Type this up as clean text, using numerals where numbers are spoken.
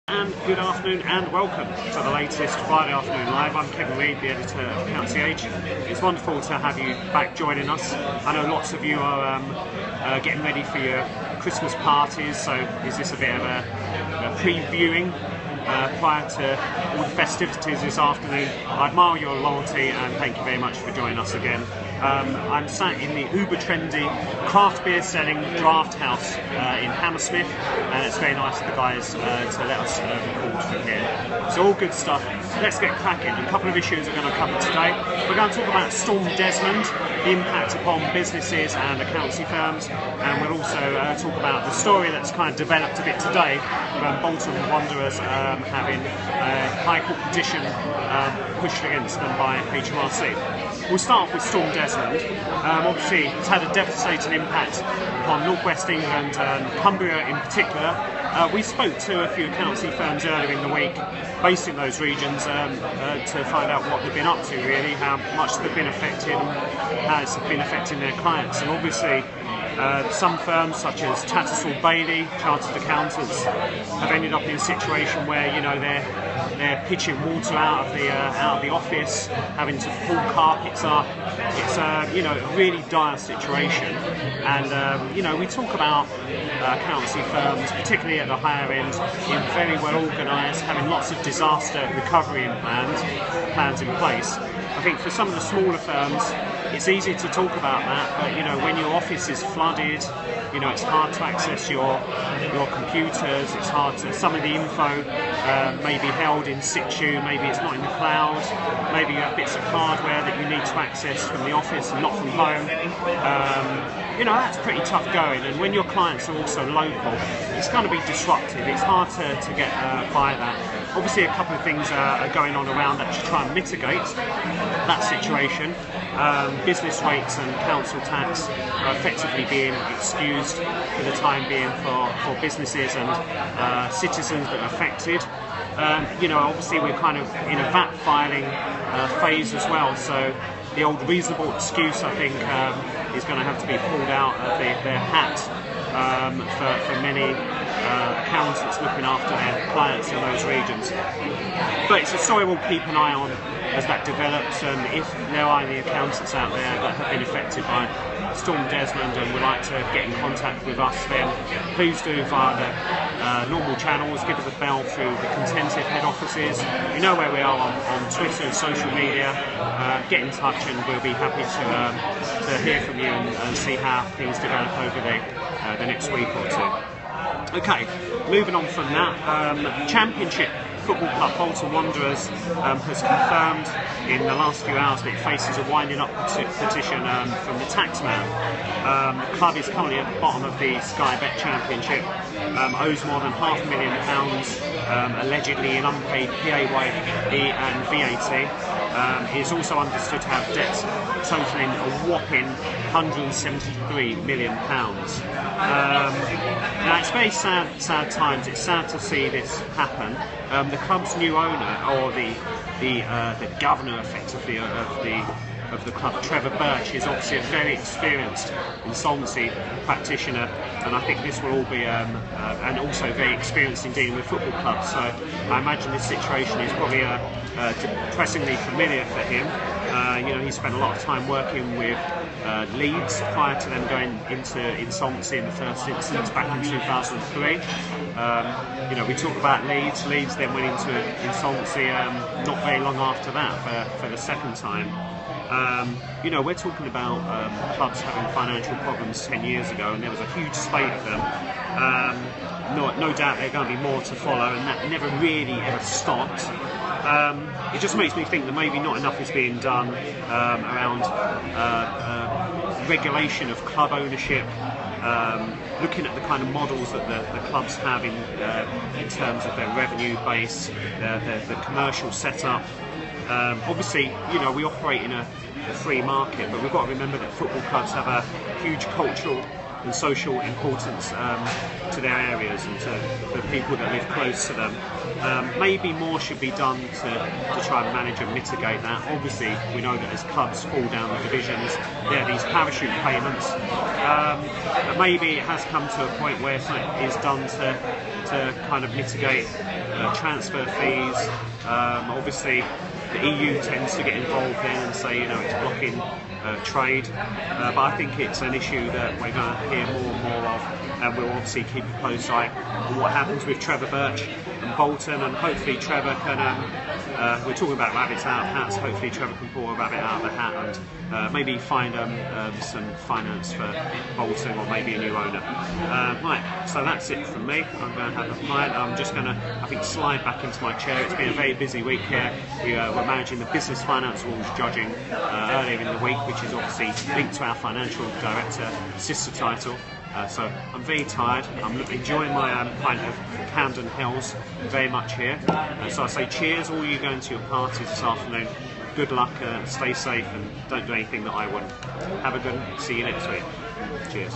And good afternoon and welcome to the latest Friday Afternoon Live. I'm Kevin Reid, the editor of County Age. It's wonderful to have you back joining us. I know lots of you are getting ready for your Christmas parties, so is this a bit of a previewing prior to all the festivities this afternoon? I admire your loyalty and thank you very much for joining us again. I'm sat in the uber trendy craft beer selling Draft House in Hammersmith, and it's very nice of the guys to let us record from here. So all good stuff. Let's get cracking. A couple of issues we're going to cover today. We're going to talk about Storm Desmond, the impact upon businesses and accountancy firms, and we'll also talk about the story that's kind of developed a bit today from Bolton Wanderers having a High Court petition pushed against them by HMRC. We'll start off with Storm Desmond. Obviously, it's had a devastating impact upon North West England and Cumbria in particular. We spoke to a few accountancy firms earlier in the week based in those regions to find out what they've been up to, really, how much they've been affected and how it's been affecting their clients. And obviously, some firms such as Tattersall Bailey, chartered accountants, have ended up in a situation where they're pitching water out of the office, having to pull carpets up. It's a really dire situation, and we talk about accountancy firms, particularly at the higher end, being very well organised, having lots of disaster recovery plans in place. I think for some of the smaller firms, it's easy to talk about that, but when your office is flooded, it's hard to access your computers. It's hard to, some of the info may be held in situ, maybe it's not in the cloud, maybe you have bits of hardware that you need to access from the office and not from home. That's pretty tough going, and when your clients are also local, it's going to be disruptive. It's hard to get by that. Obviously, a couple of things are going on around that to try and mitigate that situation. Business rates and council tax are effectively being excused for the time being for businesses and citizens that are affected. Obviously we're kind of in a VAT filing phase as well, so the old reasonable excuse, I think, is going to have to be pulled out of their hat for many accountants looking after their clients in those regions. But it's a story we'll keep an eye on as that develops, and if there are any accountants out there that have been affected by Storm Desmond and would like to get in contact with us, then please do via the normal channels. Give us a bell through the Contented head offices. You know where we are on Twitter and social media. Get in touch and we'll be happy to hear from you and see how things develop over the next week or two. Okay, moving on from that, Championship Football Club Bolton Wanderers has confirmed in the last few hours that it faces a winding up petition from the taxman. The club is currently at the bottom of the Sky Bet Championship, owes more than £500,000 allegedly in unpaid PAYE and VAT. He is also understood to have debts totalling a whopping £173 million. Now it's very sad times. It's sad to see this happen. The club's new owner, or the governor, effectively, of the club, Trevor Birch, is obviously a very experienced insolvency practitioner, and I think this will all be, and also very experienced in dealing with football clubs. So I imagine this situation is probably depressingly familiar for him. He spent a lot of time working with Leeds prior to them going into insolvency in the first instance back in 2003. We talk about Leeds. Leeds then went into insolvency not very long after that for the second time. We're talking about clubs having financial problems 10 years ago, and there was a huge spate of them. No doubt there are going to be more to follow, and that never really ever stopped. It just makes me think that maybe not enough is being done around regulation of club ownership, looking at the kind of models that the clubs have in terms of their revenue base, the commercial setup. Obviously, we operate in a free market, but we've got to remember that football clubs have a huge cultural and social importance to their areas and to the people that live close to them. Maybe more should be done to try and manage and mitigate that. Obviously, we know that as clubs fall down the divisions, there are these parachute payments. But maybe it has come to a point where something is done to to kind of mitigate transfer fees. Obviously, the EU tends to get involved in and say, you know, it's blocking trade, but I think it's an issue that we're going to hear more and more of, and we'll obviously keep a close eye on what happens with Trevor Birch and Bolton, and hopefully Trevor can, we're talking about rabbits out of hats, hopefully Trevor can pull a rabbit out of the hat and maybe find some finance for Bolton, or maybe a new owner. Right, so that's it from me. I'm going to have a pint. I'm just going to, I think, slide back into my chair. It's been a very busy week here. We're managing the business finance rules judging earlier in the week, which is obviously linked to our financial director sister title. So I'm very tired. I'm enjoying my pint of Camden Hills very much here. So I say cheers, all you going to your parties this afternoon. Good luck, stay safe, and don't do anything that I wouldn't. Have a good one. See you next week. Cheers.